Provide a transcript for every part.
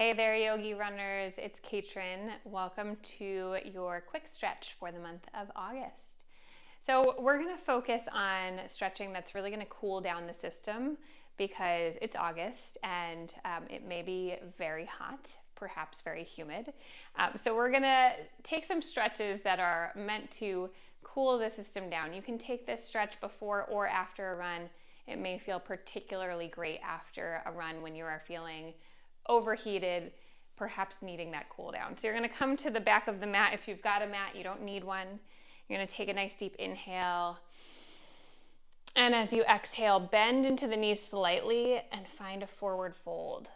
Hey there, Yogi Runners. It's Katrin. Welcome to your quick stretch for the month of August. So we're going to focus on stretching that's really going to cool down the system because it's August and it may be very hot, perhaps very humid. So we're going to take some stretches that are meant to cool the system down. You can take this stretch before or after a run. It may feel particularly great after a run when you are feeling overheated, perhaps needing that cool down. So you're going to come to the back of the mat. If you've got a mat, you don't need one. You're going to take a nice deep inhale. And as you exhale, bend into the knees slightly and find a forward fold.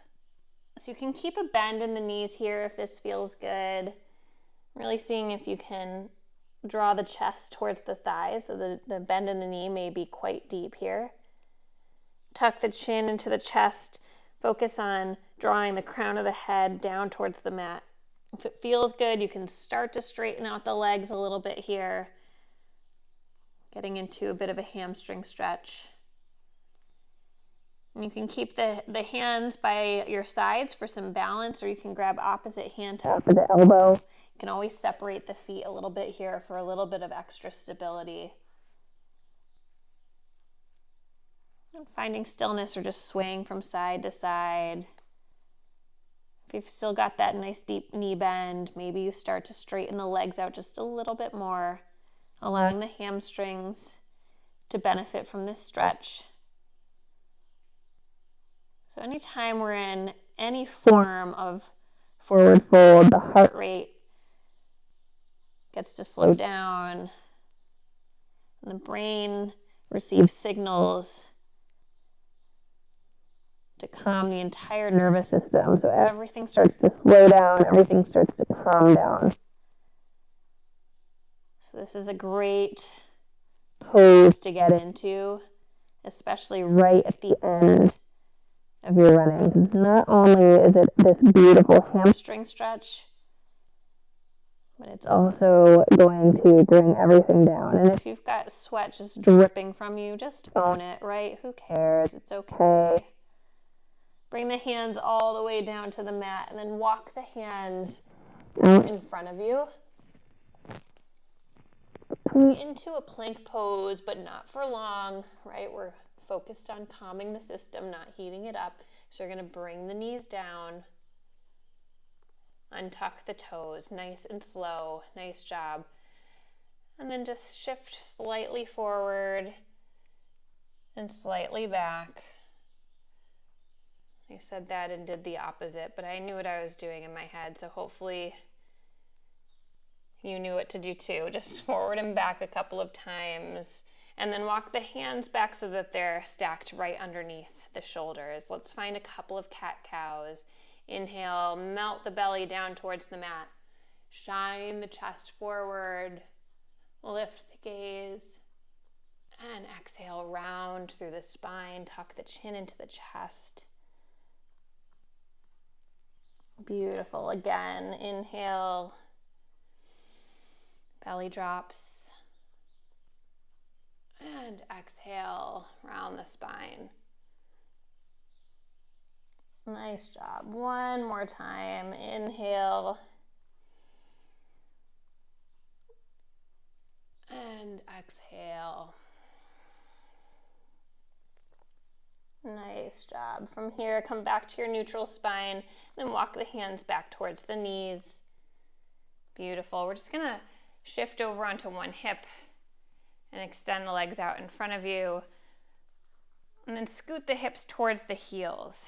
So you can keep a bend in the knees here if this feels good. Really seeing if you can draw the chest towards the thighs. So the bend in the knee may be quite deep here. Tuck the chin into the chest. Focus on drawing the crown of the head down towards the mat. If it feels good, you can start to straighten out the legs a little bit here, getting into a bit of a hamstring stretch. And you can keep the hands by your sides for some balance, or you can grab opposite hand to opposite elbow. You can always separate the feet a little bit here for a little bit of extra stability. And finding stillness or just swaying from side to side. If you've still got that nice deep knee bend, maybe you start to straighten the legs out just a little bit more, allowing the hamstrings to benefit from this stretch. So anytime we're in any form of forward fold, the heart rate gets to slow down, and the brain receives signals to calm the entire nervous system. So everything starts to slow down, everything starts to calm down. So this is a great pose to get into, especially right at the end of your running. Because not only is it this beautiful hamstring stretch, but it's also going to bring everything down. And if you've got sweat just dripping from you, just own it, right? Who cares? It's okay. Bring the hands all the way down to the mat and then walk the hands out in front of you. Coming into a plank pose, but not for long, right? We're focused on calming the system, not heating it up. So you're going to bring the knees down, untuck the toes, nice and slow, nice job. And then just shift slightly forward and slightly back. I said that and did the opposite, but I knew what I was doing in my head, so hopefully you knew what to do too. Just forward and back a couple of times, and then walk the hands back so that they're stacked right underneath the shoulders. Let's find a couple of cat-cows. Inhale, melt the belly down towards the mat. Shine the chest forward, lift the gaze, and exhale, round through the spine, tuck the chin into the chest. Beautiful. Again, inhale, belly drops, and exhale, round the spine. Nice job. One more time. Inhale, and exhale. Nice job. From here, come back to your neutral spine, then walk the hands back towards the knees. Beautiful. We're just going to shift over onto one hip and extend the legs out in front of you. And then scoot the hips towards the heels.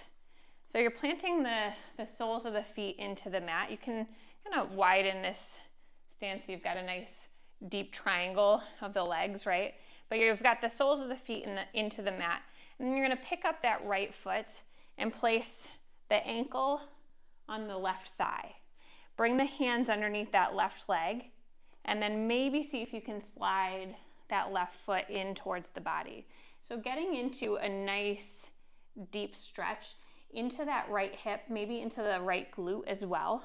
So you're planting the soles of the feet into the mat. You can kind of widen this stance. You've got a nice deep triangle of the legs, right? But you've got the soles of the feet into the mat. And then you're going to pick up that right foot and place the ankle on the left thigh. Bring the hands underneath that left leg, and then maybe see if you can slide that left foot in towards the body. So getting into a nice deep stretch into that right hip, maybe into the right glute as well.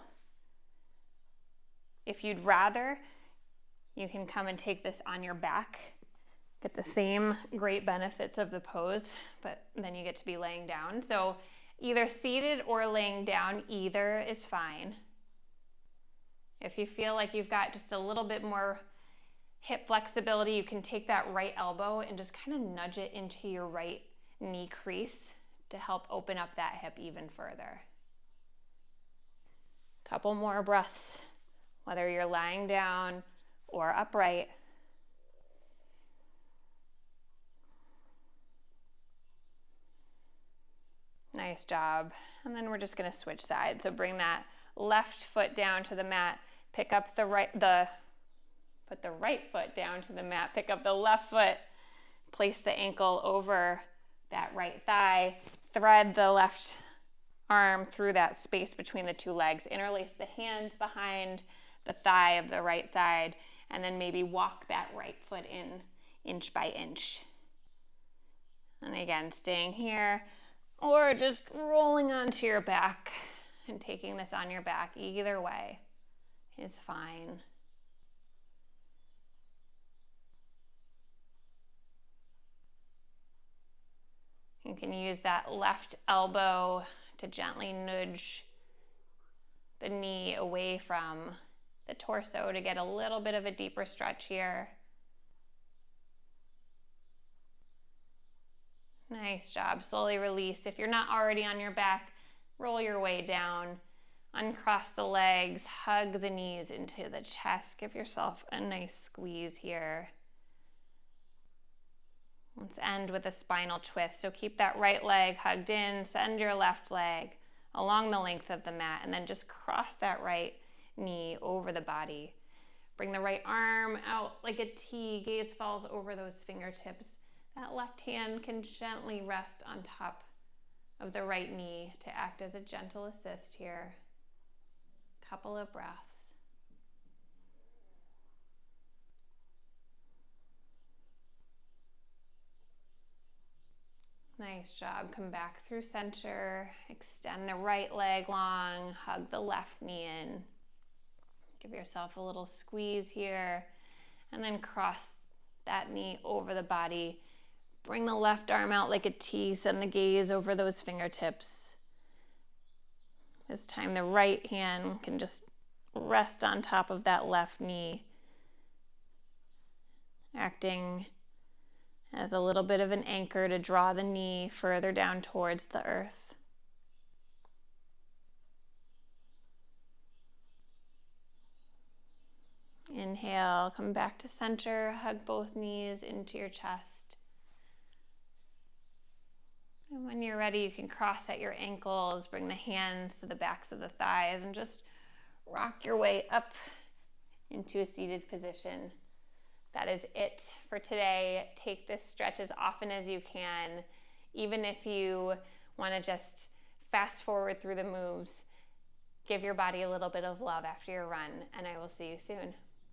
If you'd rather, you can come and take this on your back. Get the same great benefits of the pose, but then you get to be laying down. So Either seated or laying down, either is fine. If you feel like you've got just a little bit more hip flexibility, you can take that right elbow and just kind of nudge it into your right knee crease to help open up that hip even further. Couple more breaths, whether you're lying down or upright. Nice job. And then we're just going to switch sides. So bring that left foot down to the mat, pick up put the right foot down to the mat, pick up the left foot, place the ankle over that right thigh, thread the left arm through that space between the two legs, interlace the hands behind the thigh of the right side, and then maybe walk that right foot in inch by inch. And again, staying here, or just rolling onto your back and taking this on your back. Either way is fine. You can use that left elbow to gently nudge the knee away from the torso to get a little bit of a deeper stretch here. Nice job. Slowly release. If you're not already on your back, roll your way down. Uncross the legs, hug the knees into the chest. Give yourself a nice squeeze here. Let's end with a spinal twist. So keep that right leg hugged in, send your left leg along the length of the mat, and then just cross that right knee over the body. Bring the right arm out like a T, gaze falls over those fingertips. That left hand can gently rest on top of the right knee to act as a gentle assist here. Couple of breaths. Nice job. Come back through center. Extend the right leg long. Hug the left knee in. Give yourself a little squeeze here. And then cross that knee over the body. Bring the left arm out like a T. Send the gaze over those fingertips. This time the right hand can just rest on top of that left knee, acting as a little bit of an anchor to draw the knee further down towards the earth. Inhale, come back to center, hug both knees into your chest. And when you're ready, you can cross at your ankles, bring the hands to the backs of the thighs, and just rock your way up into a seated position. That is it for today. Take this stretch as often as you can. Even if you want to just fast forward through the moves, give your body a little bit of love after your run, and I will see you soon.